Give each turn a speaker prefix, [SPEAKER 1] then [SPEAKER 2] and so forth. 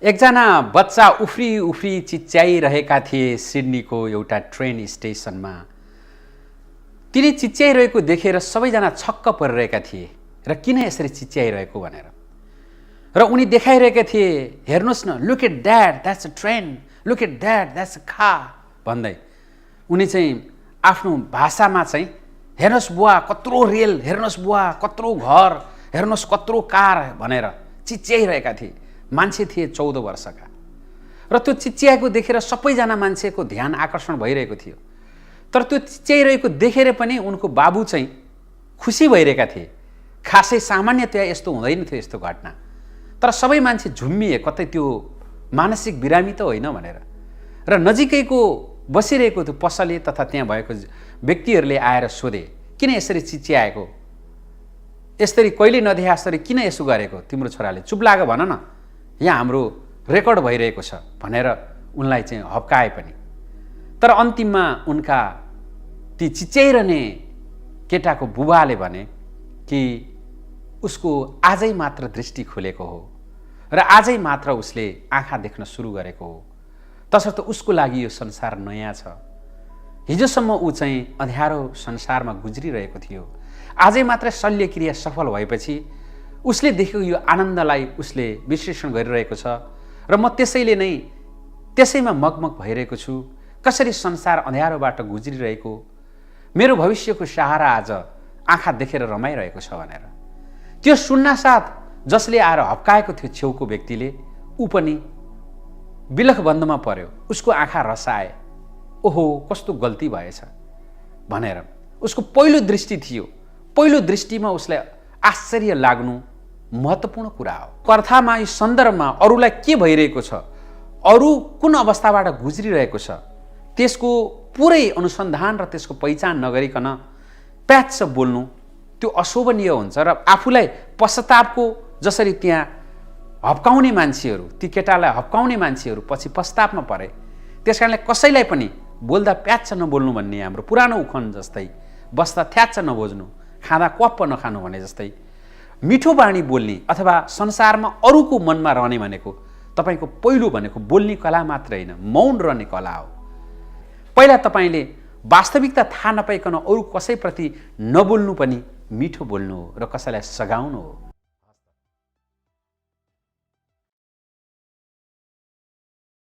[SPEAKER 1] एकजना बच्चा उफ्री उफ्री चिच्याइरहेका थिए सिडनीको एउटा ट्रेन स्टेसनमा। तिनी चिच्याइरहेको देखेर सबैजना छक्क परिरहेका थिए र किन यसरी चिच्याइरहेको भनेर। र उनी देखाइरहेका थिए, हेर्नुहोस् न, look at dad, that's a train, look at dad, that's a car भन्दै उनी चाहिँ आफ्नो भाषामा चाहिँ हेर्नुहोस् बुवा कत्रो रेल, हेर्नुहोस् बुवा कत्रो घर, हेर्नुहोस् कत्रो कार भनेर चिच्याइरहेका थिए। मान्छे थिए 14 वर्षका र त्यो चिच्याएको देखेर सबैजना मान्छेको ध्यान आकर्षण भइरहेको थियो। तर त्यो चिच्याइरहेको देखेर पनि उनको बाबु चाहिँ खुसी भइरहेका थिए। खासै सामान्यतया यस्तो हुँदैन थियो यस्तो घटना, तर सबै मान्छे झुम्मिए, कतै त्यो मानसिक बिरामी त होइन भनेर। र नजिकैको बसिरहेको त्यो पसले तथा त्यहाँ भएको व्यक्तिहरूले आएर सोधे, किन यसरी चिच्याएको, यसरी कहिले नदेखा जसरी किन यसो गरेको तिम्रो छोराले, चुप लाग भन न, यहाँ हाम्रो रेकर्ड भइरहेको छ भनेर उनलाई चाहिँ हप्काए पनि। तर अन्तिममा उनका ती चिच्याइरहने केटाको बुबाले भने कि उसको आजै मात्र दृष्टि खुलेको हो र आजै मात्र उसले आँखा देख्न सुरु गरेको हो, तसर्थ उसको लागि यो संसार नयाँ छ। हिजोसम्म ऊ चाहिँ अँध्यारो संसारमा गुज्रिरहेको थियो, आजै मात्र शल्यक्रिया सफल भएपछि उसले देखेको यो आनन्दलाई उसले विश्लेषण गरिरहेको छ र म त्यसैमा मगमग भइरहेको छु। कसरी संसार अँध्यारोबाट गुज्रिरहेको, मेरो भविष्यको सहारा आज आँखा देखेर रमाइरहेको छ भनेर। त्यो सुन्नासाथ जसले आएर हप्काएको थियो छेउको व्यक्तिले, ऊ पनि बिलखबन्दमा पर्यो, उसको आँखा रसाए, ओहो कस्तो गल्ती भएछ भनेर। उसको पहिलो दृष्टि थियो, पहिलो दृष्टिमा उसलाई आश्चर्य लाग्नु महत्त्वपूर्ण कुरा हो। कथामा यो सन्दर्भमा अरूलाई के भइरहेको छ, अरू कुन अवस्थाबाट गुज्रिरहेको छ, त्यसको पुरै अनुसन्धान र त्यसको पहिचान नगरिकन प्याच्च बोल्नु त्यो अशोभनीय हुन्छ। र आफूलाई पश्चातापको, जसरी त्यहाँ हप्काउने मान्छेहरू, ती केटालाई हप्काउने मान्छेहरू पछि पश्चातापमा परे, त्यस कारणले कसैलाई पनि बोल्दा प्याच्च नबोल्नु भन्ने हाम्रो पुरानो उखान जस्तै, बस्दा थ्याच्च नबोज्नु, खाँदा क्वाप्प नखानु भने जस्तै मिठो बाणी बोल्ने अथवा संसारमा अरूको मनमा रहने भनेको तपाईको पहिलो भनेको बोल्ने कला मात्र होइन, मौन रहने कला हो। पहिला तपाईले वास्तविकता थाहा नपाइकन अरू कसैप्रति नबोल्नु पनि मिठो बोल्नु हो र कसैलाई सघाउनु हो।